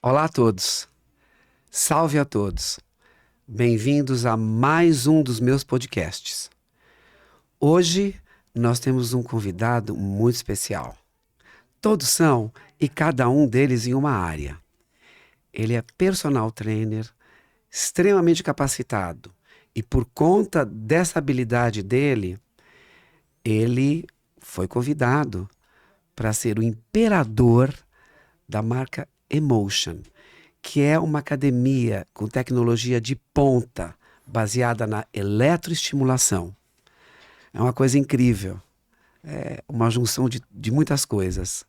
Olá a todos, salve a todos, bem-vindos a mais um dos meus podcasts. Hoje nós temos um convidado muito especial. Todos são e cada um deles em uma área. Ele é personal trainer, extremamente capacitado e por conta dessa habilidade dele, ele foi convidado para ser o imperador da marca Emotion, que é uma academia com tecnologia de ponta, baseada na eletroestimulação. É uma coisa incrível, é uma junção de muitas coisas.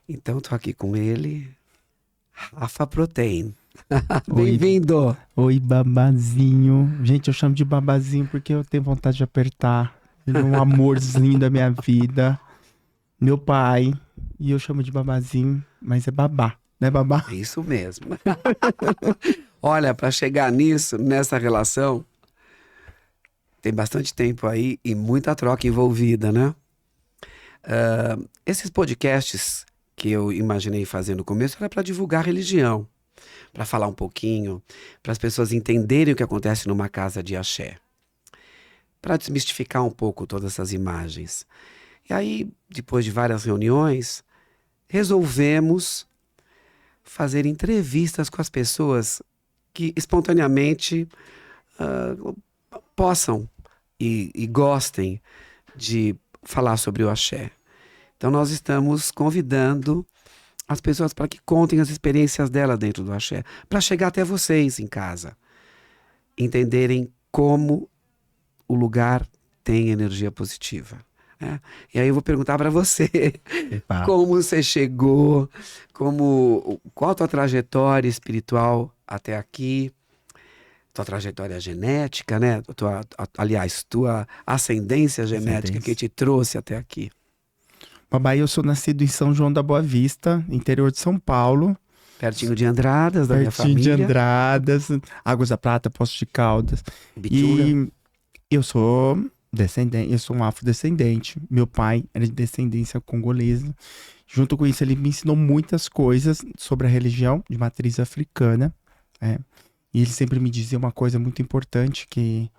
Então, estou aqui com ele, Rafa Protein. Bem-vindo! Oi, babazinho. Gente, eu chamo de babazinho porque eu tenho vontade de apertar. Ele é um amorzinho da minha vida. Meu pai. E eu chamo de babazinho, mas é babá. Não é babá? É isso mesmo. Olha, para chegar nessa relação, tem bastante tempo aí e muita troca envolvida, né? Esses podcasts que eu imaginei fazer no começo era para divulgar religião, para falar um pouquinho, para as pessoas entenderem o que acontece numa casa de axé, para desmistificar um pouco todas essas imagens. E aí, depois de várias reuniões, resolvemos fazer entrevistas com as pessoas que espontaneamente possam e gostem de falar sobre o axé. Então nós estamos convidando as pessoas para que contem as experiências dela dentro do axé, para chegar até vocês em casa, entenderem como o lugar tem energia positiva. E aí eu vou perguntar para você, como você chegou, qual a tua trajetória espiritual até aqui, tua trajetória genética, né? Tua ascendência genética que te trouxe até aqui. Babai, eu sou nascido em São João da Boa Vista, interior de São Paulo. Pertinho de Andradas, da minha família. Pertinho de Andradas, Águas da Prata, Poços de Caldas. Bitura. E eu sou descendente, eu sou um afrodescendente. Meu pai era de descendência congolesa. Junto com isso, ele me ensinou muitas coisas sobre a religião de matriz africana. E ele sempre me dizia uma coisa muito importante, que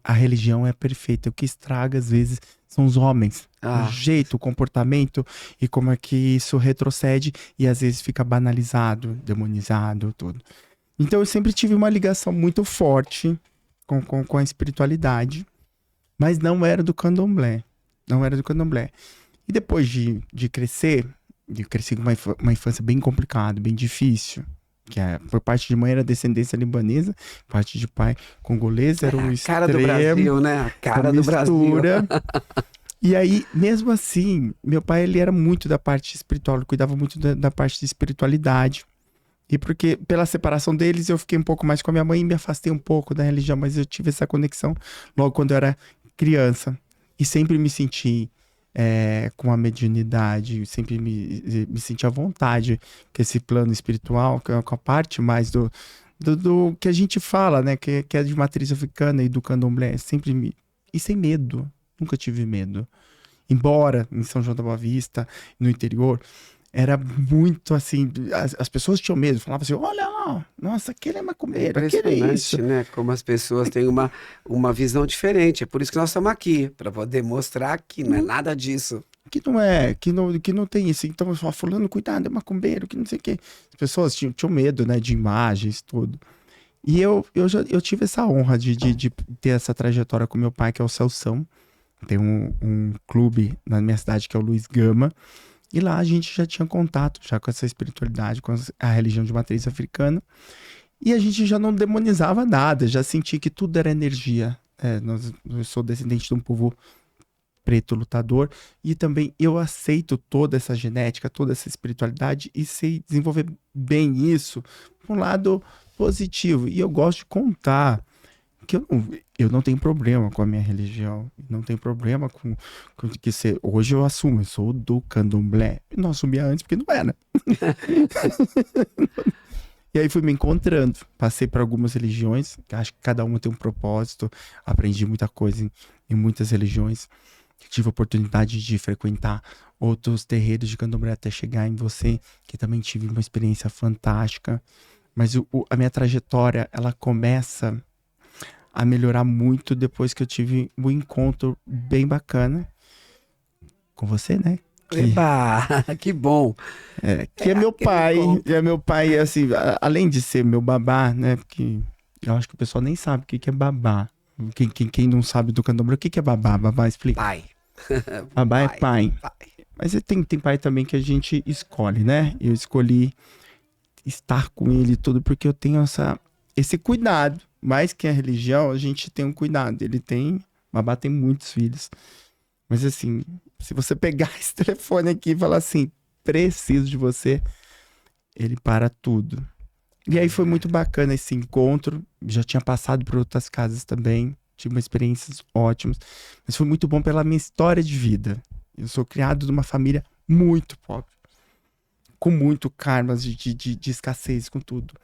a religião é perfeita. O que estraga, às vezes, são os homens. O jeito, o comportamento e como é que isso retrocede e, às vezes, fica banalizado, demonizado, tudo. Então, eu sempre tive uma ligação muito forte com a espiritualidade. Mas não era do candomblé. Não era do candomblé. E depois de crescer, eu cresci com uma infância bem complicada, bem difícil. Que por parte de mãe era descendência libanesa, parte de pai congolês, era um extremo. A cara do Brasil, né? A cara do Brasil. E aí, mesmo assim, meu pai, ele era muito da parte espiritual, ele cuidava muito da parte de espiritualidade. E porque, pela separação deles, eu fiquei um pouco mais com a minha mãe e me afastei um pouco da religião, mas eu tive essa conexão logo quando eu era criança. E sempre me senti com a mediunidade, sempre me senti à vontade com esse plano espiritual, com a parte mais do que a gente fala, né? Que é de matriz africana e do candomblé. E sem medo. Nunca tive medo. Embora em São João da Boa Vista, no interior, era muito assim, as pessoas tinham medo, falavam assim, olha lá, nossa, aquele é macumbeiro, aquele é isso. Né? Como as pessoas têm uma visão diferente, é por isso que nós estamos aqui, para poder mostrar que não é nada disso. Que não tem isso, então fulano, cuidado, é macumbeiro, que não sei o quê. As pessoas tinham medo, né, de imagens, tudo. E eu tive essa honra de ter essa trajetória com meu pai, que é o Celção. Tem um clube na minha cidade que é o Luiz Gama. E lá a gente já tinha contato já com essa espiritualidade, com a religião de matriz africana. E a gente já não demonizava nada, já sentia que tudo era energia. Eu sou descendente de um povo preto lutador. E também eu aceito toda essa genética, toda essa espiritualidade e sei desenvolver bem isso por um lado positivo. E eu gosto de contar que eu não tenho problema com a minha religião, não tenho problema com que ser. Hoje eu assumo, eu sou do candomblé. Eu não assumia antes porque não era. E aí fui me encontrando, passei por algumas religiões, acho que cada uma tem um propósito, aprendi muita coisa em muitas religiões. tive a oportunidade de frequentar outros terreiros de candomblé até chegar em você, que também tive uma experiência fantástica. Mas a minha trajetória, ela começa a melhorar muito depois que eu tive um encontro bem bacana com você, né? Eba, que bom. Que é meu pai. encontro. É meu pai, assim, além de ser meu babá, né? Porque eu acho que o pessoal nem sabe o que é babá. Quem não sabe do candomblé, o que é babá? Babá, explica. Pai. Babá é pai. Pai. Mas tem pai também que a gente escolhe, né? Eu escolhi estar com ele e tudo porque eu tenho esse cuidado. Mais que a religião, a gente tem um cuidado. Babá tem muitos filhos. Mas assim, se você pegar esse telefone aqui e falar assim, preciso de você, ele para tudo. E aí foi muito bacana esse encontro. Já tinha passado por outras casas também. Tive experiências ótimas. Mas foi muito bom pela minha história de vida. Eu sou criado numa família muito pobre. Com muito karmas de escassez, com tudo.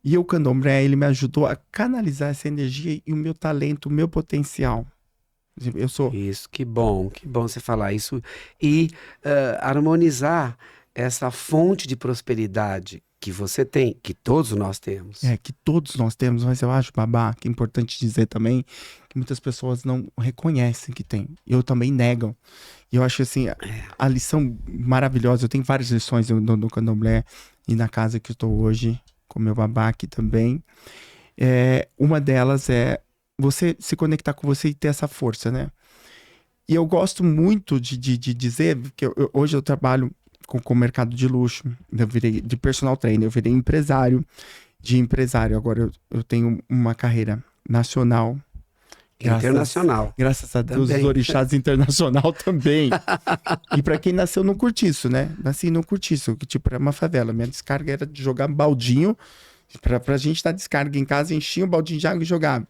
E o candomblé, ele me ajudou a canalizar essa energia e o meu talento, o meu potencial. Eu sou... Isso, que bom você falar isso. E harmonizar essa fonte de prosperidade que você tem, que todos nós temos. Que todos nós temos, mas eu acho, babá, que é importante dizer também, que muitas pessoas não reconhecem que tem. E eu também negam. E eu acho assim, a lição maravilhosa, eu tenho várias lições no candomblé e na casa que eu estou hoje, com meu babá aqui também. Uma delas é você se conectar com você e ter essa força, né? E eu gosto muito de dizer que hoje eu trabalho com o mercado de luxo, eu virei de personal trainer, eu virei empresário. Agora eu tenho uma carreira nacional. Internacional. Graças a Deus, Também. os orixás internacional também. E pra quem nasceu no Cortiço, né? Nasci no Cortiço, que tipo, era uma favela. Minha descarga era de jogar baldinho. Pra gente dar descarga em casa, enchia um baldinho de água e jogava.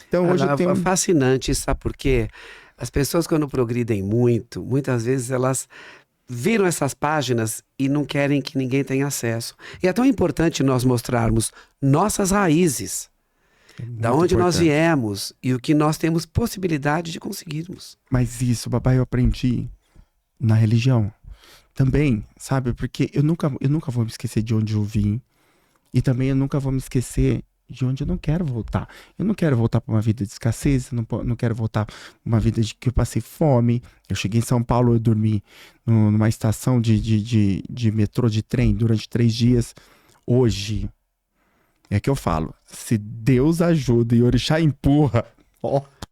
Então hoje eu tenho... É fascinante, sabe por quê? As pessoas quando progridem muito, muitas vezes elas viram essas páginas e não querem que ninguém tenha acesso. E é tão importante nós mostrarmos nossas raízes. Da onde nós viemos e o que nós temos possibilidade de conseguirmos. Mas isso, papai, eu aprendi na religião também, sabe? Porque eu nunca vou me esquecer de onde eu vim. E também eu nunca vou me esquecer de onde eu não quero voltar. Eu não quero voltar para uma vida de escassez, não quero voltar para uma vida de que eu passei fome. Eu cheguei em São Paulo, eu dormi numa estação de metrô, de trem, durante 3 dias. Hoje... É que eu falo, se Deus ajuda e orixá empurra,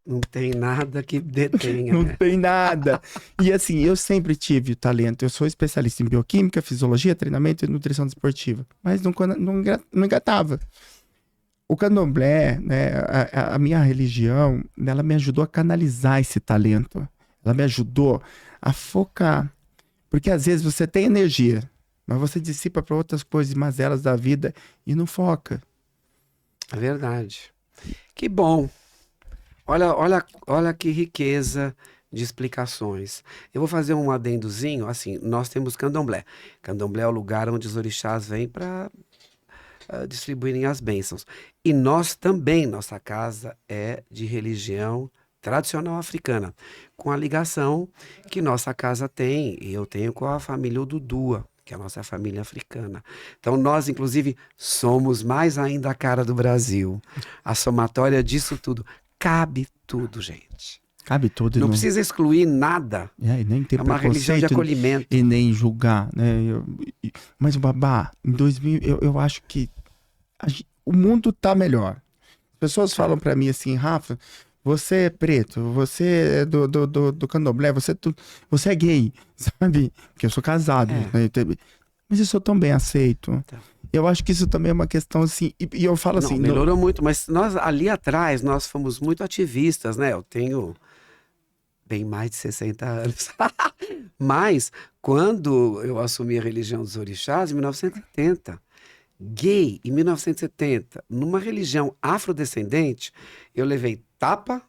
não tem nada que detenha. Não tem nada. E assim, eu sempre tive talento. Eu sou especialista em bioquímica, fisiologia, treinamento e nutrição desportiva. Mas não engatava. O candomblé, né, a minha religião, ela me ajudou a canalizar esse talento. Ela me ajudou a focar. Porque às vezes você tem energia, mas você dissipa para outras coisas mazelas da vida e não foca. É verdade. Que bom. Olha que riqueza de explicações. Eu vou fazer um adendozinho, assim, nós temos candomblé. Candomblé é o lugar onde os orixás vêm para distribuírem as bênçãos. E nós também, nossa casa é de religião tradicional africana, com a ligação que nossa casa tem, e eu tenho com a família Odudua, que é a nossa família africana. Então nós, inclusive, somos mais ainda a cara do Brasil. A somatória disso tudo. Cabe tudo, gente. Cabe tudo. Não precisa excluir nada. E nem ter é uma religião de acolhimento. E nem julgar, né? Mas o babá, em 2000, eu acho que o mundo tá melhor. As pessoas falam pra mim assim, Rafa, você é preto, você é do candomblé, você é gay, sabe? Porque eu sou casado, né? Mas eu sou tão bem aceito. Tá. Eu acho que isso também é uma questão assim, e eu falo assim... Melhorou muito, mas nós ali atrás, nós fomos muito ativistas, né? Eu tenho bem mais de 60 anos. Mas, quando eu assumi a religião dos orixás, em 1970, gay, em 1970, numa religião afrodescendente, eu levei tapa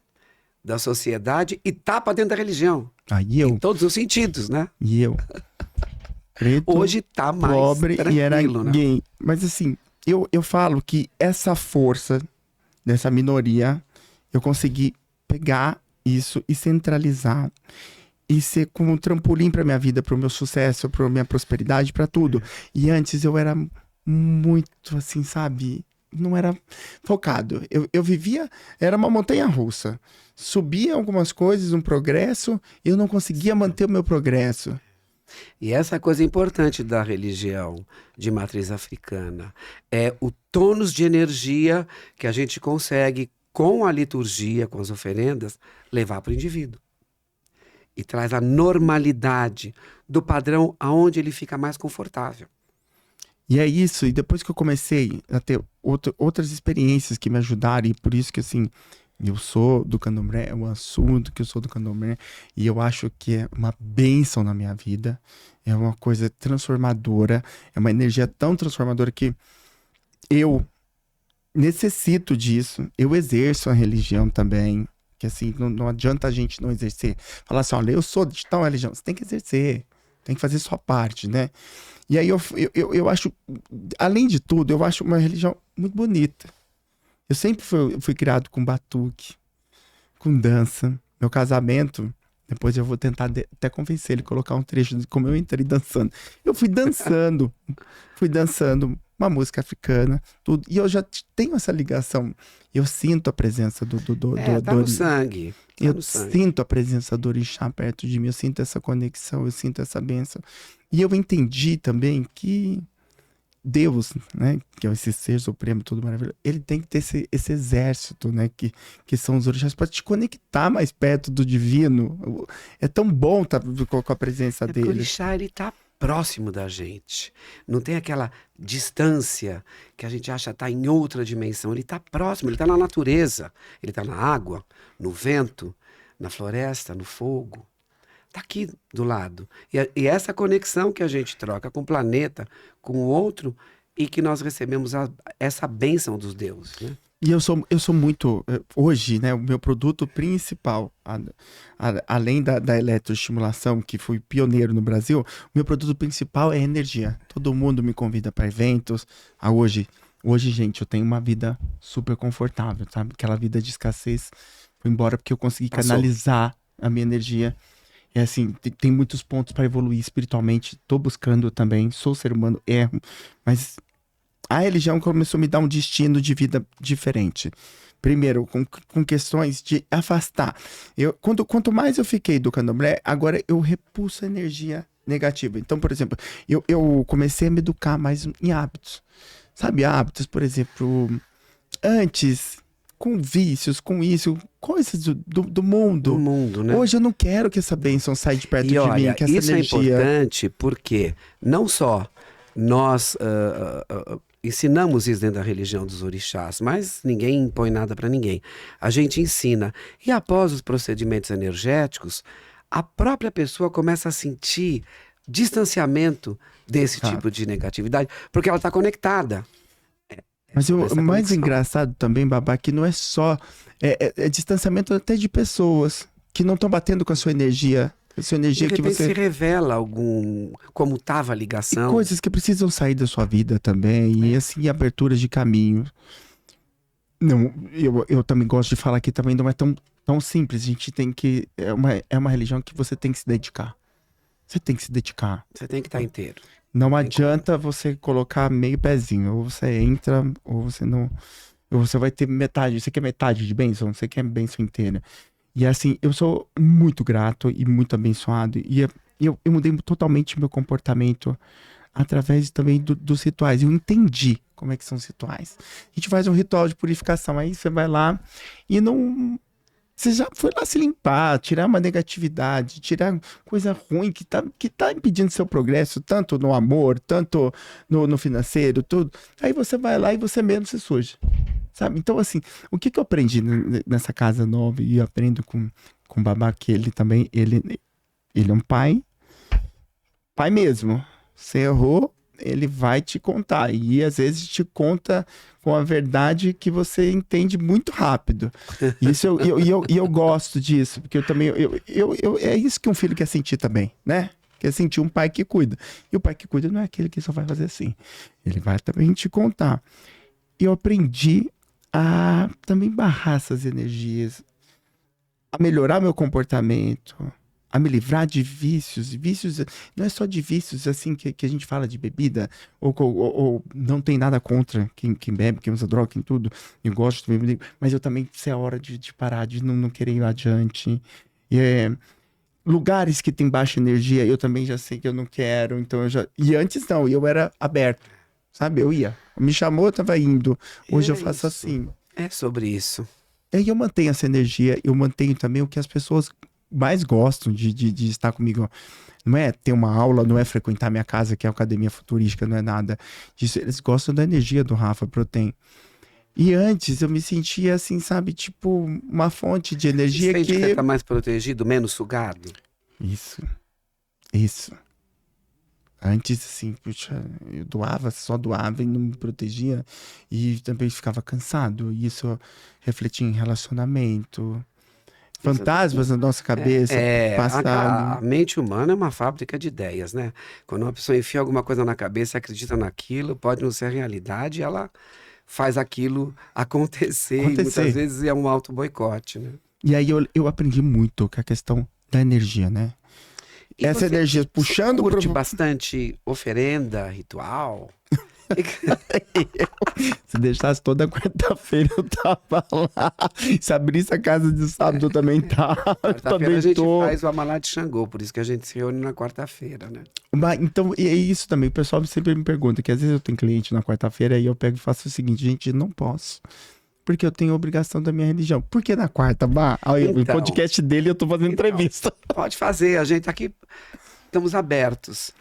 da sociedade e tapa dentro da religião. Em todos os sentidos, né? E eu... Preto, hoje tá mais pobre tranquilo, e era né? gay. Mas assim, eu falo que essa força dessa minoria, eu consegui pegar isso e centralizar. e ser como um trampolim pra minha vida, pro meu sucesso, pra minha prosperidade, pra tudo. E antes eu era muito assim, sabe? Não era focado. Eu vivia, era uma montanha russa. Subia algumas coisas, um progresso, e eu não conseguia manter o meu progresso. E essa coisa importante da religião de matriz africana é o tônus de energia que a gente consegue, com a liturgia, com as oferendas, levar para o indivíduo. E traz a normalidade do padrão aonde ele fica mais confortável. E é isso, e depois que eu comecei a ter outras experiências que me ajudaram, e por isso que assim, eu sou do candomblé, eu assumo que eu sou do candomblé, e eu acho que é uma bênção na minha vida, é uma coisa transformadora, é uma energia tão transformadora que eu necessito disso, eu exerço a religião também, que assim, não adianta a gente não exercer. Falar assim, olha, eu sou de tal religião, você tem que exercer, tem que fazer sua parte, né? E aí eu acho, além de tudo, eu acho uma religião muito bonita. Eu sempre fui criado com batuque, com dança. Meu casamento, depois eu vou tentar até convencer ele a colocar um trecho de como eu entrei dançando. Eu fui dançando uma música africana, tudo. E eu já tenho essa ligação. Eu sinto a presença Tá no sangue. Tá eu no sangue. sinto a presença do orixá perto de mim, eu sinto essa conexão, eu sinto essa bênção. E eu entendi também que Deus, né, que é esse ser supremo, tudo maravilhoso, ele tem que ter esse exército, né, que são os orixás, para te conectar mais perto do divino. É tão bom estar com a presença Porque o dele. orixá, ele tá próximo da gente. Não tem aquela distância que a gente acha tá em outra dimensão. Ele tá próximo, ele tá na natureza. Ele tá na água, no vento, na floresta, no fogo. Tá aqui do lado. E essa conexão que a gente troca com o planeta, com o outro, e que nós recebemos essa bênção dos deuses, né? E eu sou muito, hoje, né, o meu produto principal, além da eletroestimulação, que fui pioneiro no Brasil, o meu produto principal é energia. Todo mundo me convida para eventos. Hoje, gente, eu tenho uma vida super confortável, sabe? Aquela vida de escassez foi embora porque eu consegui Passou. canalizar a minha energia. É assim, tem muitos pontos para evoluir espiritualmente. Tô buscando também, sou ser humano, erro, mas a religião começou a me dar um destino de vida diferente. Primeiro, com questões de afastar. Quanto mais eu fiquei do candomblé, agora eu repulso a energia negativa. Então, por exemplo, eu comecei a me educar mais em hábitos. Sabe, hábitos, por exemplo, antes, com vícios, com isso, coisas do mundo. Do mundo, né? Hoje eu não quero que essa bênção saia de perto E de olha, mim, que essa isso energia... é importante porque não só nós ensinamos isso dentro da religião dos orixás, mas ninguém impõe nada para ninguém. A gente ensina. E após os procedimentos energéticos, a própria pessoa começa a sentir distanciamento desse tipo de negatividade, porque ela está conectada. Mas o Essa mais conexão. engraçado também, Babá, que não é só... É distanciamento até de pessoas que não estão batendo com a sua energia. A sua De energia que repente você... se revela como estava a E ligação. coisas que precisam sair da sua vida também. E assim, aberturas de caminho. Não, eu também gosto de falar que também não é tão simples. A gente tem que... É uma religião que você tem que se dedicar. Você tem que se dedicar. Você tem que estar inteiro. Não Tem adianta você colocar meio pezinho. Ou você entra, ou você não... Ou você vai ter metade. Você quer metade de bênção? Você quer bênção inteira. E assim, eu sou muito grato e muito abençoado. E eu mudei totalmente meu comportamento através também dos rituais. Eu entendi como é que são os rituais. A gente faz um ritual de purificação. Aí você vai lá e não... Você já foi lá se limpar, tirar uma negatividade, tirar coisa ruim que tá impedindo seu progresso, tanto no amor, tanto no financeiro, tudo. Aí você vai lá e você mesmo se suja, sabe? Então, assim, o que eu aprendi nessa casa nova e eu aprendo com o Babá, que ele também, ele é um pai mesmo. Você errou, ele vai te contar. E às vezes te conta com a verdade que você entende muito rápido. Isso eu gosto disso, porque eu também. É isso que um filho quer sentir também, né? Quer sentir um pai que cuida. E o pai que cuida não é aquele que só vai fazer assim. Ele vai também te contar. E eu aprendi a também barrar essas energias, a melhorar meu comportamento, a me livrar de vícios. Vícios, não é só de vícios, assim, que a gente fala de bebida, ou não tem nada contra quem bebe, quem usa droga, quem tudo. Eu gosto de beber, mas eu também sei a hora de parar, de não querer ir adiante. E, lugares que tem baixa energia, eu também já sei que eu não quero, então eu já... E antes não, eu era aberto, sabe? Eu ia. Me chamou, eu tava indo. Hoje eu faço Isso. assim. É sobre isso. E aí eu mantenho essa energia, eu mantenho também o que as pessoas mais gostam de estar comigo. Não é ter uma aula, não é frequentar minha casa, que é a academia futurística, não é nada disso. Eles gostam da energia do Rafa Protein. E antes eu me sentia assim, sabe, tipo uma fonte de Você energia sente que você que... tá mais protegido, menos sugado? Isso. Antes, assim, puxa, eu doava, só doava e não me protegia. E também ficava cansado. E isso refletia em relacionamento. Fantasmas na nossa cabeça, A passado. mente humana é uma fábrica de ideias, né? Quando uma pessoa enfia alguma coisa na cabeça, acredita naquilo, pode não ser a realidade, ela faz aquilo acontecer e muitas Acontecer. vezes é um auto-boicote, né? E aí eu aprendi muito com a questão da energia, né? E Essa energia você puxando curte pro... bastante oferenda, ritual? Se deixasse toda quarta-feira eu tava lá. Se abrisse a casa de sábado eu também tava. Quarta-feira a Também gente tô. faz o Amalá de Xangô, por isso que a gente se reúne na quarta-feira, né? Então, e é isso também. O pessoal sempre me pergunta, que às vezes eu tenho cliente na quarta-feira e eu pego e faço o seguinte, gente, não posso. Porque eu tenho obrigação da minha religião. Por que na quarta? Bah, aí, o Então, podcast dele eu tô fazendo entrevista. pode fazer, a gente aqui estamos abertos.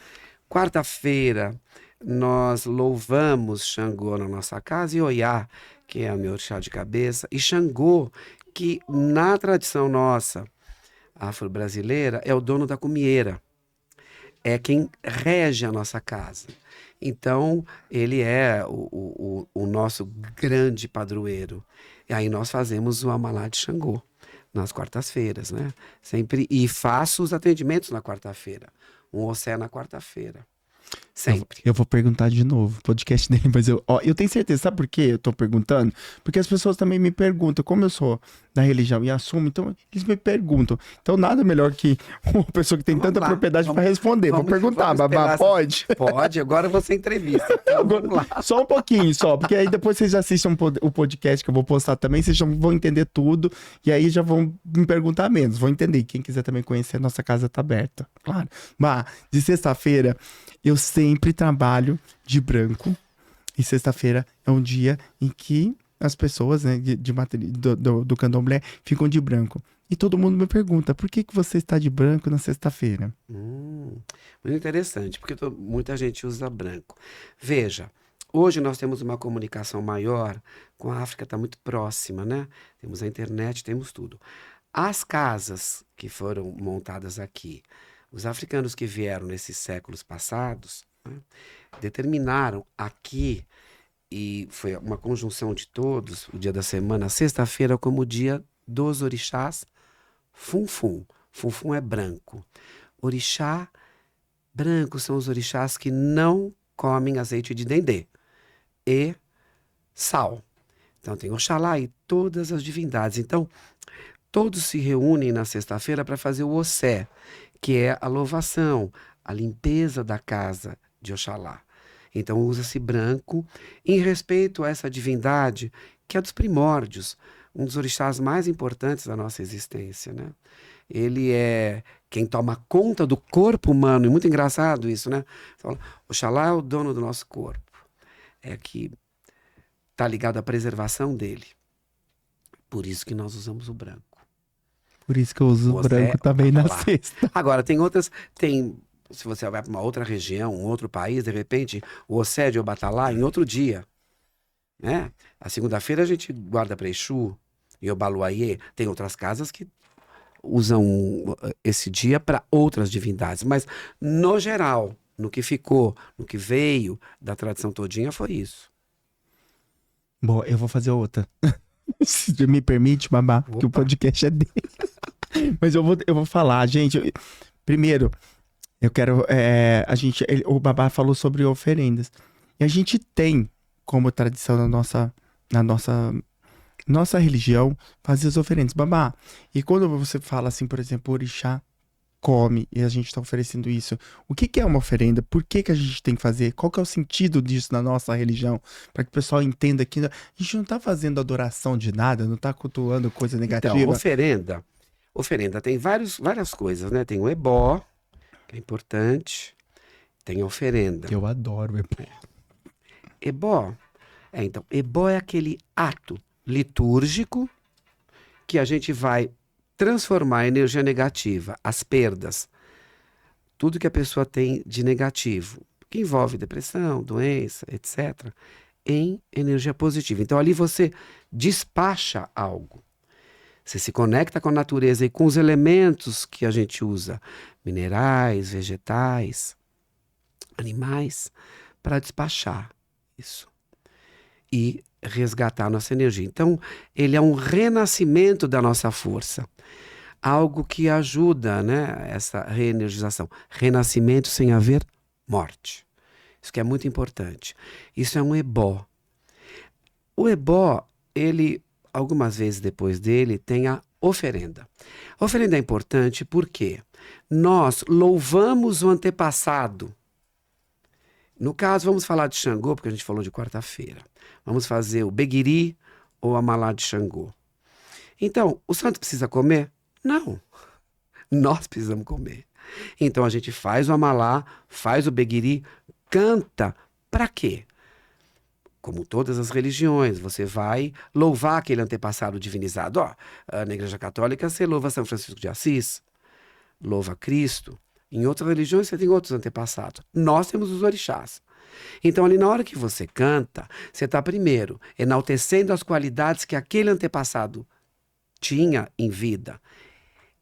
Quarta-feira nós louvamos Xangô na nossa casa e Oiá, que é o meu chá de cabeça, e Xangô, que na tradição nossa afro-brasileira é o dono da comieira, é quem rege a nossa casa. Então, ele é o nosso grande padroeiro. E aí nós fazemos o Amalá de Xangô nas quartas-feiras, né? Sempre, e faço os atendimentos na quarta-feira. Um Ossé na quarta-feira. Sempre. Eu vou perguntar de novo, podcast dele, mas eu tenho certeza, sabe por que eu tô perguntando? Porque as pessoas também me perguntam, como eu sou da religião e assumo, então eles me perguntam. Então nada melhor que uma pessoa que tem Vamos tanta lá, propriedade para responder. Vou perguntar, Babá, pode? Pode, agora você entrevista. Então, vamos lá. Só um pouquinho, só, porque aí depois vocês assistam o podcast que eu vou postar também, vocês já vão entender tudo, e aí já vão me perguntar menos, vão entender. Quem quiser também conhecer, nossa casa tá aberta, claro. Mas, de sexta-feira, eu sempre trabalho de branco, e sexta-feira é um dia em que as pessoas, né, do candomblé ficam de branco. E todo mundo me pergunta, por que você está de branco na sexta-feira? Muito interessante, porque muita gente usa branco. Veja, hoje nós temos uma comunicação maior com a África, está muito próxima, né? Temos a internet, temos tudo. As casas que foram montadas aqui, os africanos que vieram nesses séculos passados, né, determinaram aqui, e foi uma conjunção de todos, o dia da semana, a sexta-feira, como o dia dos orixás Funfun. Funfun é branco. Orixá branco são os orixás que não comem azeite de dendê e sal. Então tem Oxalá e todas as divindades. Então, todos se reúnem na sexta-feira para fazer o Ossé, que é a louvação, a limpeza da casa de Oxalá. Então usa-se branco em respeito a essa divindade que é dos primórdios, um dos orixás mais importantes da nossa existência, né? Ele é quem toma conta do corpo humano, e muito engraçado isso, né? Oxalá é o dono do nosso corpo, é que está ligado à preservação dele. Por isso que nós usamos o branco. Por isso que eu uso o branco também na sexta. Agora, se você vai para uma outra região, um outro país, de repente, o Ossé de Obatalá em outro dia, né? A segunda-feira a gente guarda para Exu e Obaluayê. Tem outras casas que usam esse dia para outras divindades, mas no geral, no que ficou, no que veio da tradição todinha, foi isso. Bom, eu vou fazer outra. Se me permite, Babá, que o podcast é dele. Mas eu vou falar, gente. Primeiro, eu quero. O Babá falou sobre oferendas. E a gente tem como tradição na nossa religião fazer as oferendas. Babá, e quando você fala assim, por exemplo, orixá, come e a gente tá oferecendo isso. O que que é uma oferenda? Por que que a gente tem que fazer? Qual que é o sentido disso na nossa religião? Para que o pessoal entenda que a gente não tá fazendo adoração de nada, não tá cultuando coisa Então, negativa. oferenda tem várias coisas, né? Tem o ebó, que é importante, tem a oferenda. Eu adoro. Ebó, então, ebó é aquele ato litúrgico que a gente vai transformar a energia negativa, as perdas, tudo que a pessoa tem de negativo, que envolve depressão, doença, etc., em energia positiva. Então ali você despacha algo. Você se conecta com a natureza e com os elementos que a gente usa, minerais, vegetais, animais, para despachar isso e resgatar a nossa energia. Então, ele é um renascimento da nossa força. Algo que ajuda, né, essa reenergização. Renascimento sem haver morte. Isso que é muito importante. Isso é um ebó. O ebó, ele, algumas vezes depois dele, tem a oferenda. A oferenda é importante porque nós louvamos o antepassado. No caso, vamos falar de Xangô, porque a gente falou de quarta-feira. Vamos fazer o beguiri ou a malá de Xangô. Então, o santo precisa comer? Não. Nós precisamos comer. Então a gente faz o amalá, faz o beguiri, canta. Para quê? Como todas as religiões, você vai louvar aquele antepassado divinizado. Ó, na Igreja Católica você louva São Francisco de Assis, louva Cristo. Em outras religiões você tem outros antepassados. Nós temos os orixás. Então ali na hora que você canta, você está primeiro enaltecendo as qualidades que aquele antepassado tinha em vida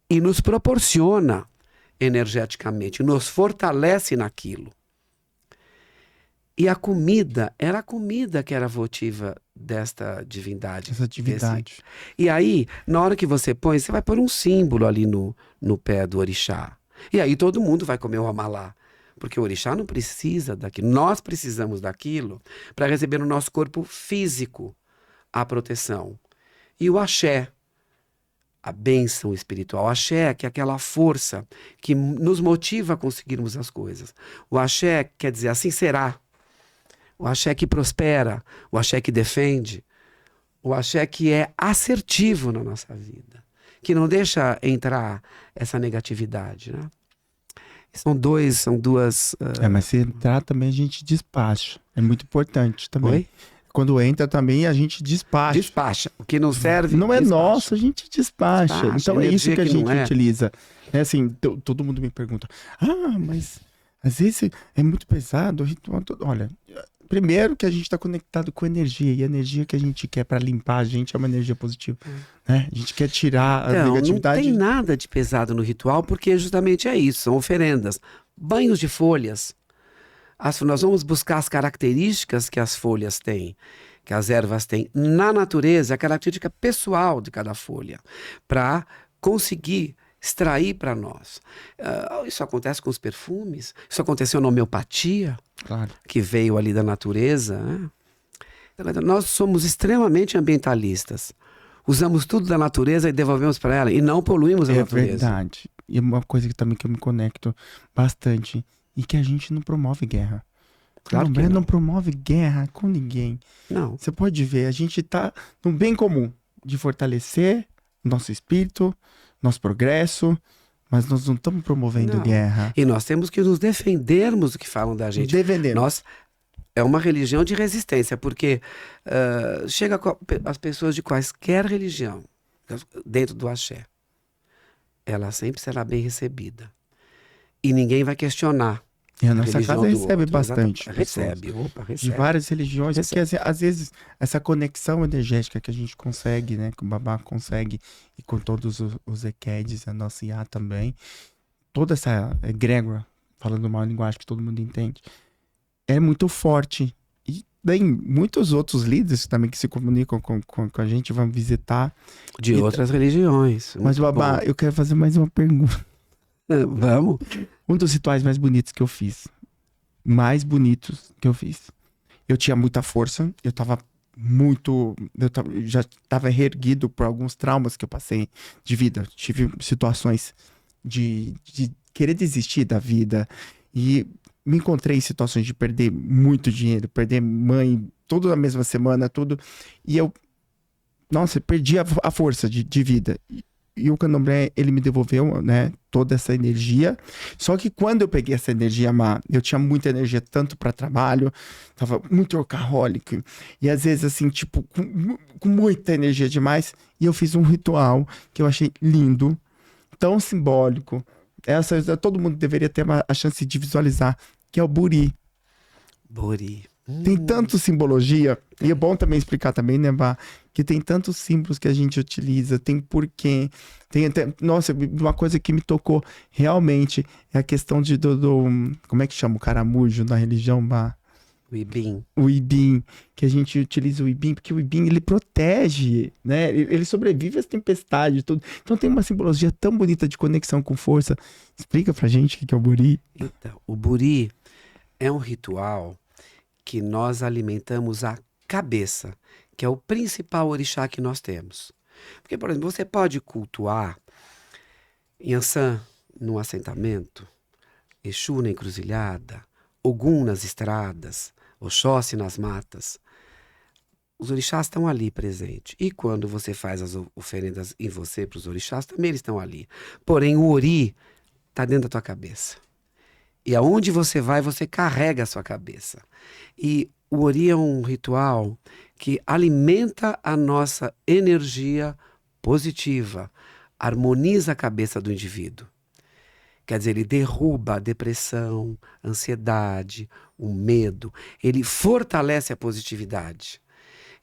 e nos proporciona energeticamente, nos fortalece naquilo. E a comida era a comida que era votiva desta divindade. Essa divindade. E aí, na hora que você põe, você vai pôr um símbolo ali no pé do orixá. E aí todo mundo vai comer o amalá. Porque o orixá não precisa daquilo. Nós precisamos daquilo para receber no nosso corpo físico a proteção. E o axé, a bênção espiritual. O axé, que é aquela força que nos motiva a conseguirmos as coisas. O axé quer dizer assim será. O axé que prospera, o axé que defende, o axé que é assertivo na nossa vida, que não deixa entrar essa negatividade, né? São duas... Mas se entrar também a gente despacha. É muito importante também. Oi? Quando entra também a gente despacha. Despacha. O que não serve, não é despacha. nosso, a gente despacha. Despacha. Então é isso Energia que a que gente não é. utiliza. É assim, todo mundo me pergunta, mas às vezes é muito pesado. Olha, primeiro que a gente está conectado com energia, e a energia que a gente quer para limpar a gente é uma energia positiva. Né? A gente quer tirar a negatividade. Não tem nada de pesado no ritual, porque justamente é isso, são oferendas. Banhos de folhas. Nós vamos buscar as características que as folhas têm, que as ervas têm na natureza, a característica pessoal de cada folha, para conseguir extrair para nós. Isso acontece com os perfumes, isso aconteceu na homeopatia, Claro. que veio ali da natureza. Né? Nós somos extremamente ambientalistas. Usamos tudo da natureza e devolvemos para ela, e não poluímos a natureza. É verdade. E uma coisa que também que eu me conecto bastante, e que a gente não promove guerra. Claro que Não promove guerra com ninguém. Não. Você pode ver, a gente tá no bem comum de fortalecer nosso espírito, nosso progresso, mas nós não estamos promovendo Não. guerra. E nós temos que nos defendermos do que falam da gente. Defendemos. É uma religião de resistência, porque chega as pessoas de quaisquer religião, dentro do axé, ela sempre será bem recebida. E ninguém vai questionar. E a nossa religião casa do recebe outro. bastante. Recebe. De várias religiões, porque às vezes essa conexão energética que a gente consegue, né, que o Babá consegue, e com todos os Equedes, a nossa Iá também, toda essa egrégora, falando uma linguagem que todo mundo entende, é muito forte. E bem, muitos outros líderes também que se comunicam com a gente vão visitar. De outras religiões. Mas, Babá, eu quero fazer mais uma pergunta. Vamos. Um dos rituais mais bonitos que eu fiz. Eu tinha muita força, já estava reerguido por alguns traumas que eu passei de vida. Tive situações de querer desistir da vida. E me encontrei em situações de perder muito dinheiro, perder mãe, tudo na mesma semana, tudo. E eu, nossa, perdi a força de vida. E o candomblé, ele me devolveu, né, toda essa energia. Só que quando eu peguei essa energia má, eu tinha muita energia tanto para trabalho, tava muito workaholic. E às vezes, assim, tipo, com muita energia demais. E eu fiz um ritual que eu achei lindo, tão simbólico. Todo mundo deveria ter a chance de visualizar, que é o Buri. Buri. Tem tanto simbologia, e é bom também explicar também, né, Bá, que tem tantos símbolos que a gente utiliza, tem porquê, tem até, nossa, uma coisa que me tocou realmente é a questão como é que chama o caramujo na religião, Bá? O Ibim. O Ibim, que a gente utiliza o Ibim, porque o Ibim, ele protege, né, ele sobrevive às tempestades, tudo. Então tem uma simbologia tão bonita de conexão com força. Explica pra gente o que é o Buri. Então, o Buri é um ritual que nós alimentamos a cabeça, que é o principal orixá que nós temos. Porque, por exemplo, você pode cultuar Yansan num assentamento, Exu na encruzilhada, Ogum nas estradas, Oxóssi nas matas. Os orixás estão ali presentes. E quando você faz as oferendas em você para os orixás, também eles estão ali. Porém, o ori está dentro da tua cabeça. E aonde você vai, você carrega a sua cabeça. E o ori é um ritual que alimenta a nossa energia positiva, harmoniza a cabeça do indivíduo. Quer dizer, ele derruba a depressão, a ansiedade, o medo. Ele fortalece a positividade.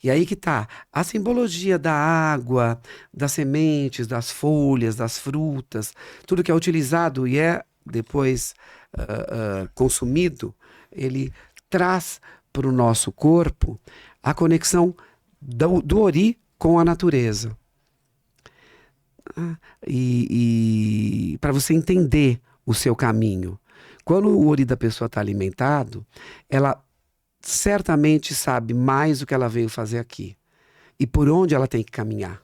E aí que está a simbologia da água, das sementes, das folhas, das frutas, tudo que é utilizado e é depois consumido, ele traz para o nosso corpo a conexão do ori com a natureza. E para você entender o seu caminho. Quando o ori da pessoa está alimentado, ela certamente sabe mais o que ela veio fazer aqui e por onde ela tem que caminhar.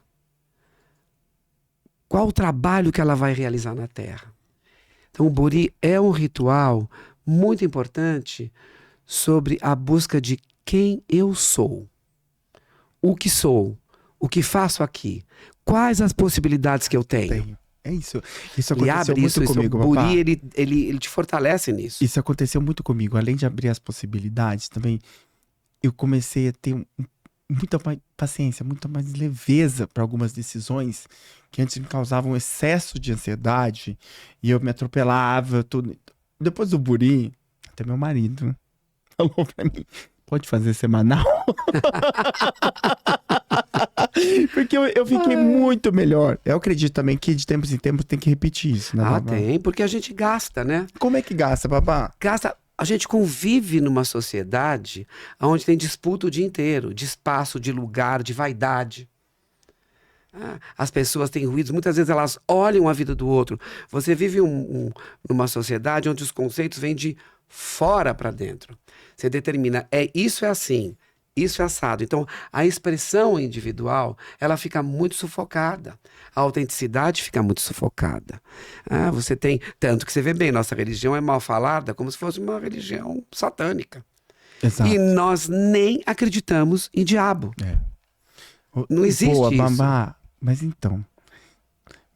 Qual o trabalho que ela vai realizar na Terra. Então o Buri é um ritual muito importante sobre a busca de quem eu sou, o que faço aqui, quais as possibilidades que eu tenho. É isso. Isso Ele aconteceu abre muito isso, comigo, o papá. Buri, ele te fortalece nisso. Isso aconteceu muito comigo. Além de abrir as possibilidades, também eu comecei a ter muita mais paciência, muita mais leveza para algumas decisões que antes me causavam um excesso de ansiedade e eu me atropelava, tudo. Depois do Buri, até meu marido falou para mim, pode fazer semanal? Porque eu fiquei muito melhor. Eu acredito também que de tempos em tempos tem que repetir isso, né, babá? Tem, porque a gente gasta, né? Como é que gasta, babá? Gasta. A gente convive numa sociedade onde tem disputa o dia inteiro, de espaço, de lugar, de vaidade. As pessoas têm ruídos, muitas vezes elas olham a vida do outro. Você vive numa sociedade onde os conceitos vêm de fora para dentro. Você determina, isso é assim, isso é assado. Então, a expressão individual, ela fica muito sufocada. A autenticidade fica muito sufocada. Você tem, tanto que você vê bem, nossa religião é mal falada como se fosse uma religião satânica. Exato. E nós nem acreditamos em diabo. Não existe Boa, isso. babá. Mas então,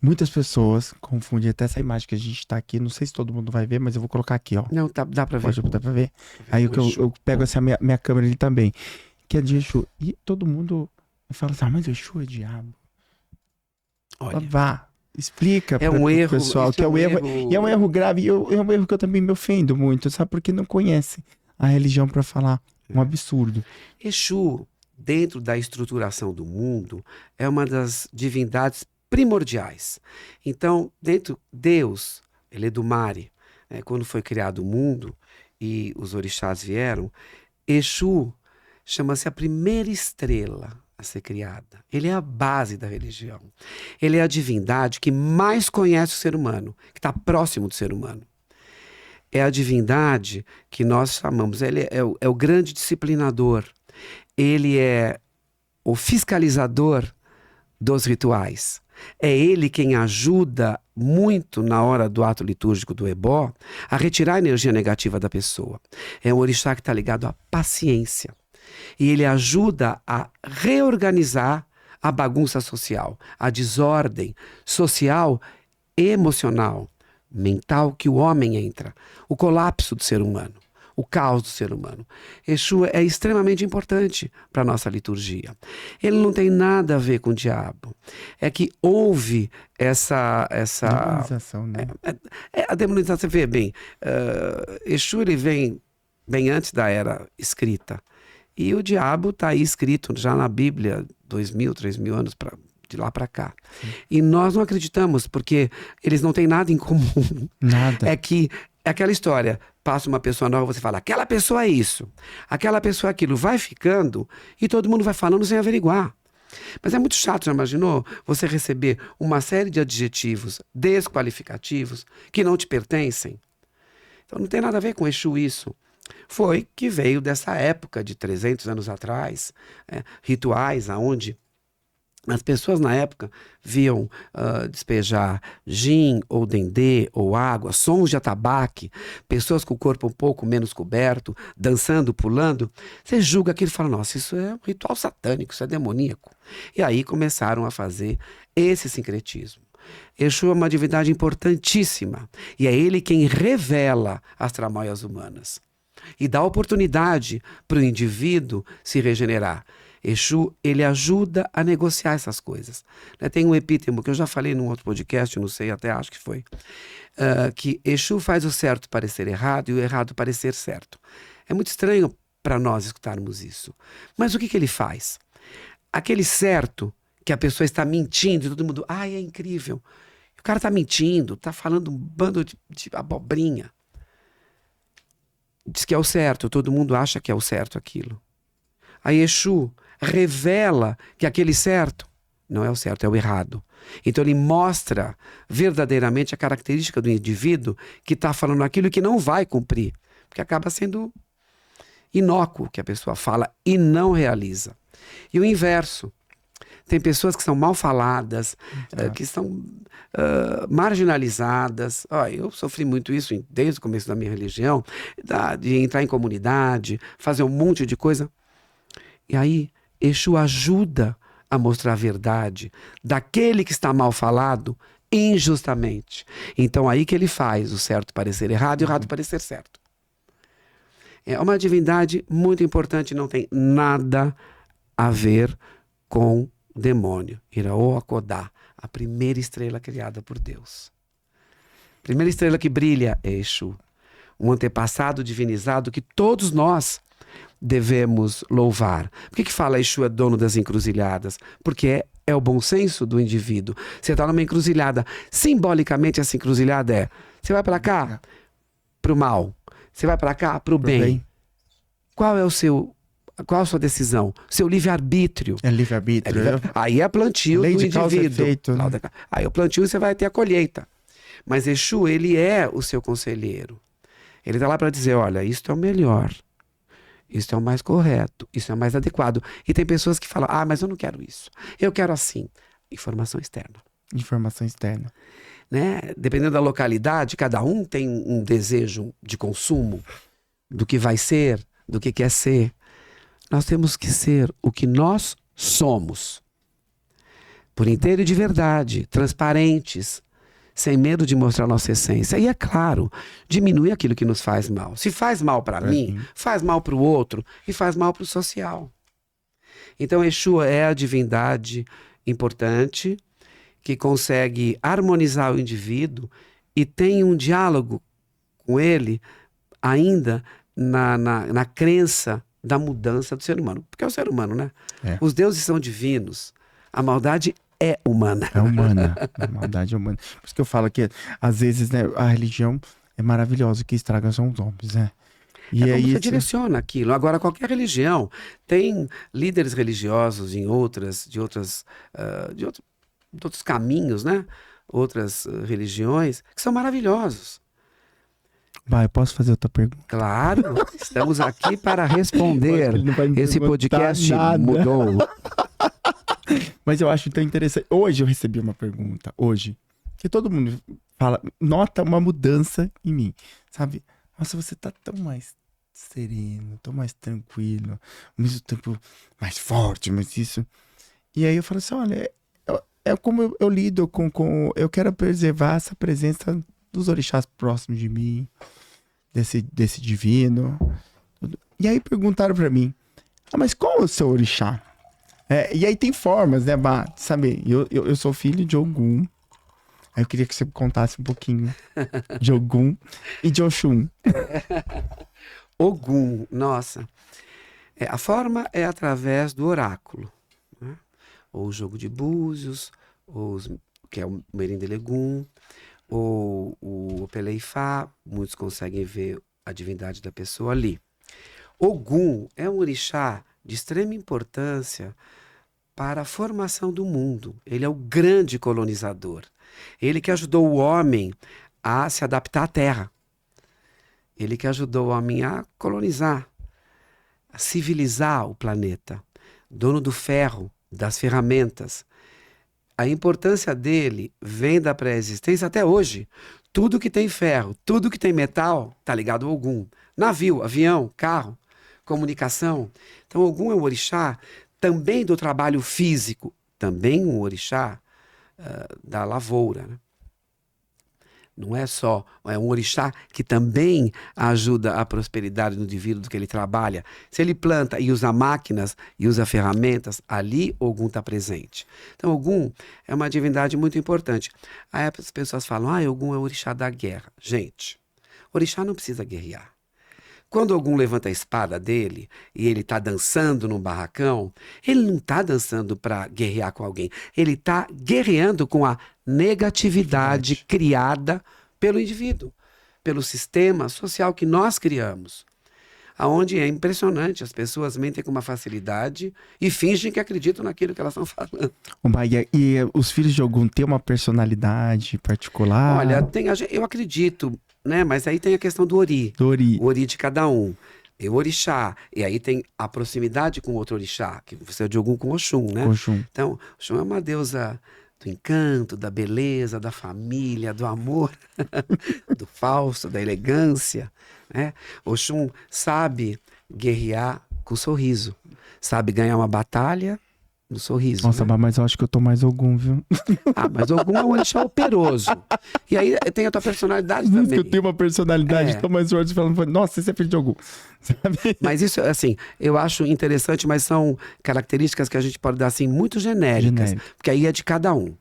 muitas pessoas confundem até essa imagem que a gente tá aqui. Não sei se todo mundo vai ver, mas eu vou colocar aqui, ó. Não, dá pra ver. Pode dar pra ver? Aí eu pego essa minha câmera ali também. Que é de Exu. E todo mundo fala assim, mas Exu é diabo. Olha, Vá, explica é um erro, pessoal que é um erro. E é um erro grave. E é um erro que eu também me ofendo muito, sabe? Porque não conhece a religião pra falar um absurdo. Exu, dentro da estruturação do mundo, é uma das divindades primordiais. Então, Deus, ele é do Mare, quando foi criado o mundo e os orixás vieram, Exu chama-se a primeira estrela a ser criada. Ele é a base da religião. Ele é a divindade que mais conhece o ser humano, que está próximo do ser humano. É a divindade que nós chamamos, ele é o grande disciplinador. Ele é o fiscalizador dos rituais. É ele quem ajuda muito na hora do ato litúrgico do ebó a retirar a energia negativa da pessoa. É um orixá que está ligado à paciência. E ele ajuda a reorganizar a bagunça social, a desordem social, emocional, mental que o homem entra, o colapso do ser humano, o caos do ser humano. Exu é extremamente importante para a nossa liturgia. Ele não tem nada a ver com o diabo. É que houve essa Demonização, né? a demonização. Você vê bem, Exu ele vem bem antes da era escrita. E o diabo está aí escrito já na Bíblia, 2.000, 3.000 anos de lá para cá. Sim. E nós não acreditamos, porque eles não têm nada em comum. Nada. É que é aquela história, passa uma pessoa nova, você fala, aquela pessoa é isso, aquela pessoa é aquilo, vai ficando e todo mundo vai falando sem averiguar. Mas é muito chato, já imaginou? Você receber uma série de adjetivos desqualificativos que não te pertencem? Então não tem nada a ver com Exu isso. Foi que veio dessa época de 300 anos atrás, rituais aonde as pessoas na época viam despejar gin ou dendê ou água, sons de atabaque, pessoas com o corpo um pouco menos coberto, dançando, pulando. Você julga aquilo e fala, nossa, isso é um ritual satânico, isso é demoníaco. E aí começaram a fazer esse sincretismo. Exu é uma divindade importantíssima e é ele quem revela as tramóias humanas e dá oportunidade para o indivíduo se regenerar. Exu, ele ajuda a negociar essas coisas. Tem um epítemo que eu já falei num outro podcast, não sei, até acho que foi, que Exu faz o certo parecer errado e o errado parecer certo. É muito estranho para nós escutarmos isso. Mas o que ele faz? Aquele certo que a pessoa está mentindo e todo mundo, é incrível. O cara está mentindo, está falando um bando de abobrinha. Diz que é o certo, todo mundo acha que é o certo aquilo. Aí Exu revela que aquele certo não é o certo, é o errado. Então ele mostra verdadeiramente a característica do indivíduo que está falando aquilo que não vai cumprir, porque acaba sendo inócuo que a pessoa fala e não realiza. E o inverso. Tem pessoas que são mal faladas, que são marginalizadas. Eu sofri muito isso desde o começo da minha religião, de entrar em comunidade, fazer um monte de coisa. E aí, Exu ajuda a mostrar a verdade daquele que está mal falado injustamente. Então, aí que ele faz o certo parecer errado e o errado parecer certo. É uma divindade muito importante, não tem nada a ver com demônio. Iraô Akodá, a primeira estrela criada por Deus. A primeira estrela que brilha é Exu. Um antepassado divinizado que todos nós devemos louvar. Por que fala Exu é dono das encruzilhadas? Porque é o bom senso do indivíduo. Você está numa encruzilhada. Simbolicamente, essa encruzilhada é: você vai para cá, para o mal. Você vai para cá, para o bem. Qual a sua decisão? Seu livre-arbítrio. É livre-arbítrio. Aí é plantio do indivíduo. Efeito, né? Aí o plantio você vai ter a colheita. Mas Exu, ele é o seu conselheiro. Ele está lá para dizer, olha, isto é o melhor. Isso é o mais correto. Isso é o mais adequado. E tem pessoas que falam, mas eu não quero isso. Eu quero assim. Informação externa. Informação externa. Né? Dependendo da localidade, cada um tem um desejo de consumo do que vai ser, do que quer ser. Nós temos que ser o que nós somos. Por inteiro e de verdade, transparentes, sem medo de mostrar nossa essência. E é claro, diminuir aquilo que nos faz mal. Se faz mal para mim, faz mal para o outro e faz mal para o social. Então Exu é a divindade importante que consegue harmonizar o indivíduo e tem um diálogo com ele ainda na crença da mudança do ser humano. Porque é o ser humano, né? Os deuses são divinos. A maldade é humana. É humana. A maldade é humana. Por isso que eu falo que, às vezes, né, a religião é maravilhosa, o que estraga são os homens, né? E como você direciona aquilo. Agora, qualquer religião tem líderes religiosos de outros caminhos, né? Outras religiões que são maravilhosos. Vai, posso fazer outra pergunta? Claro, estamos aqui para responder. Esse podcast mudou. Mas eu acho tão interessante. Hoje eu recebi uma pergunta, que todo mundo fala, nota uma mudança em mim, sabe? Nossa, você tá tão mais sereno, tão mais tranquilo, ao mesmo tempo mais forte, mas isso. E aí eu falo assim, olha, é como eu lido com... Eu quero preservar essa presença dos orixás próximos de mim, desse divino. E aí perguntaram pra mim, mas qual é o seu orixá? E aí tem formas, né, Bá? Sabe, eu sou filho de Ogum. Aí eu queria que você contasse um pouquinho de Ogum e de Oxum. Ogum, nossa. A forma é através do oráculo, né? Ou o jogo de búzios, que é o Merendelegum, ou o Opeleifá, muitos conseguem ver a divindade da pessoa ali. Ogum é um orixá de extrema importância para a formação do mundo. Ele é o grande colonizador. Ele que ajudou o homem a se adaptar à Terra. Ele que ajudou o homem a colonizar, a civilizar o planeta. Dono do ferro, das ferramentas. A importância dele vem da pré-existência até hoje. Tudo que tem ferro, tudo que tem metal, está ligado ao Ogum. Navio, avião, carro, comunicação. Então, Ogum é um orixá também do trabalho físico, também um orixá da lavoura, né? Não é só, é um orixá que também ajuda a prosperidade no indivíduo do que ele trabalha. Se ele planta e usa máquinas e usa ferramentas, ali Ogum está presente. Então Ogum é uma divindade muito importante. Aí as pessoas falam, Ogum é o orixá da guerra. Gente, orixá não precisa guerrear. Quando Ogum levanta a espada dele e ele está dançando num barracão, ele não está dançando para guerrear com alguém. Ele está guerreando com a negatividade criada pelo indivíduo, pelo sistema social que nós criamos. Aonde é impressionante, as pessoas mentem com uma facilidade e fingem que acreditam naquilo que elas estão falando. E os filhos de Ogum têm uma personalidade particular? Olha, eu acredito, né? Mas aí tem a questão do Ori. O Ori de cada um. Tem o orixá, e aí tem a proximidade com outro orixá, que você é de Ogum com Oxum, né? Oxum. Então, Oxum é uma deusa do encanto, da beleza, da família, do amor, do falso, da elegância, né? Oxum sabe guerrear com sorriso, sabe ganhar uma batalha no sorriso. Nossa, né? mas eu acho que eu tô mais Ogum, viu? Mas Ogum é um orixá operoso. E aí tem a tua personalidade também. Que eu tenho uma personalidade tão mais forte falando, nossa, esse é filho de Ogum. Sabe? Mas isso, assim, eu acho interessante, mas são características que a gente pode dar, assim, muito genéricas. Porque aí é de cada um.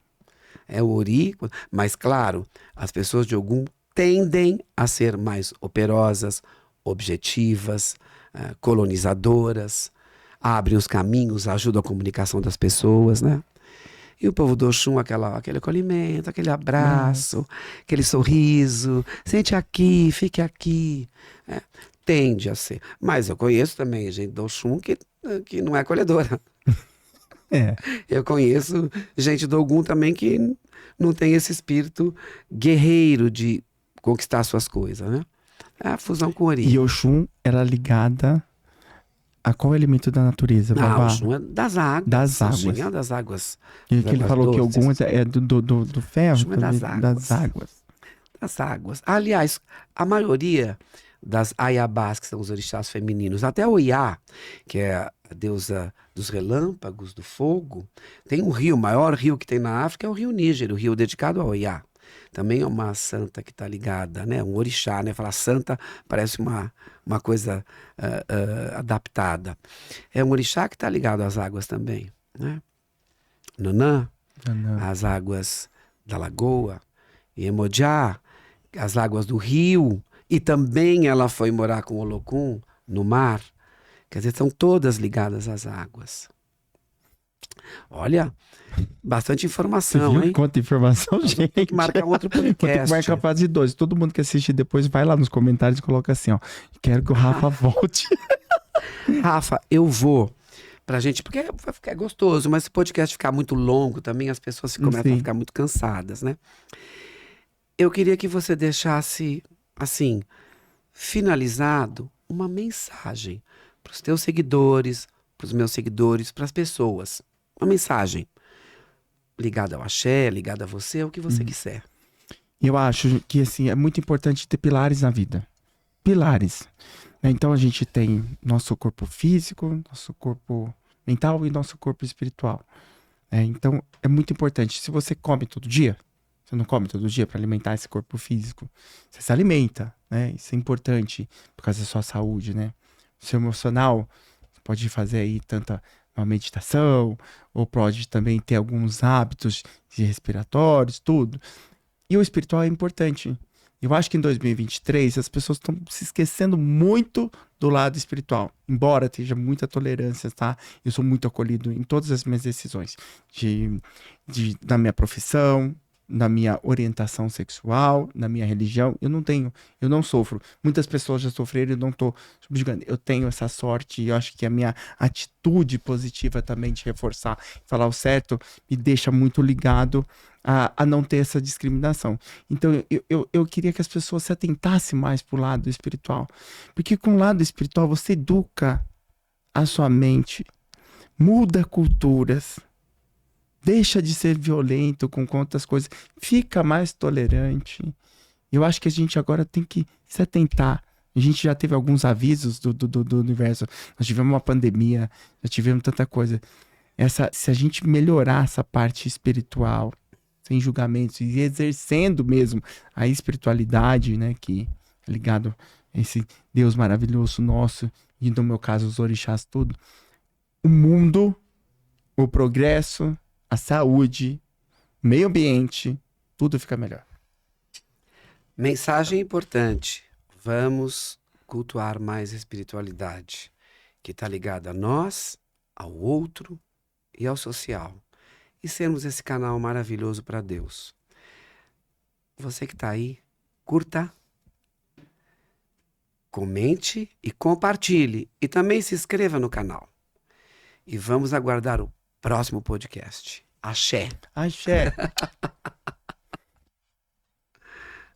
É o Ori, mas claro, as pessoas de Ogum tendem a ser mais operosas, objetivas, colonizadoras, abrem os caminhos, ajudam a comunicação das pessoas, né? E o povo do Oxum, aquele acolhimento, aquele abraço, aquele sorriso, sente aqui, fique aqui, tende a ser. Mas eu conheço também gente do Oxum que não é acolhedora. Eu conheço gente do Ogum também que não tem esse espírito guerreiro de conquistar suas coisas, né? É a fusão com o Ori. E Oxum era ligada a qual elemento da natureza, Babá? Oxum é das águas. Das águas. Oxum é das águas. E que ele falou doces. que Ogum é do ferro? Oxum é das águas. Das águas. Das águas. Aliás, a maioria das Ayabás, que são os orixás femininos, até a Oiá, que é a deusa dos relâmpagos, do fogo, tem um rio, o maior rio que tem na África é o rio Níger, o rio dedicado a Oiá. Também é uma santa que está ligada, né? Um orixá, né? Falar santa parece uma coisa adaptada. É um orixá que está ligado às águas também, né? Nanã, as águas da lagoa, Iemoja, as águas do rio, e também ela foi morar com Olokun no mar. Quer dizer, são todas ligadas às águas. Olha, bastante informação, hein? Quanta informação, gente. Tem que marcar outro podcast. Tem que marcar a fase 2. Todo mundo que assistir depois vai lá nos comentários e coloca assim, ó. Quero que o Rafa volte. Rafa, eu vou pra gente, porque vai ficar gostoso, mas se o podcast ficar muito longo também, as pessoas começam a ficar muito cansadas, né? Eu queria que você deixasse, assim, finalizado, uma mensagem para os teus seguidores, para os meus seguidores, para as pessoas. Uma mensagem ligado ao axé, ligado a você, o que você quiser. Eu acho que, assim, é muito importante ter pilares na vida. Pilares. Né? Então, a gente tem nosso corpo físico, nosso corpo mental e nosso corpo espiritual. Então, é muito importante. Se você come todo dia, você não come todo dia para alimentar esse corpo físico, você se alimenta, né? Isso é importante por causa da sua saúde, né? O seu emocional, você pode fazer aí tanta uma meditação, ou pode também ter alguns hábitos respiratórios, tudo. E o espiritual é importante. Eu acho que em 2023 as pessoas estão se esquecendo muito do lado espiritual. Embora tenha muita tolerância, tá? Eu sou muito acolhido em todas as minhas decisões. Da minha profissão, na minha orientação sexual, na minha religião. Eu não sofro. Muitas pessoas já sofreram e eu não estou subjugando. Eu tenho essa sorte e eu acho que a minha atitude positiva também de reforçar, falar o certo, me deixa muito ligado a não ter essa discriminação. Então, eu queria que as pessoas se atentassem mais para o lado espiritual. Porque com o lado espiritual, você educa a sua mente, muda culturas, deixa de ser violento com quantas coisas, fica mais tolerante. Eu acho que a gente agora tem que se atentar. A gente já teve alguns avisos do universo. Nós tivemos uma pandemia, já tivemos tanta coisa. Se a gente melhorar essa parte espiritual, sem julgamentos, e exercendo mesmo a espiritualidade, né, que é ligado a esse Deus maravilhoso nosso, e no meu caso os orixás, tudo, o mundo, o progresso, a saúde, o meio ambiente, tudo fica melhor. Mensagem importante. Vamos cultuar mais a espiritualidade, que está ligada a nós, ao outro e ao social. E sermos esse canal maravilhoso para Deus. Você que está aí, curta, comente e compartilhe. E também se inscreva no canal. E vamos aguardar o próximo podcast. Axé! Axé!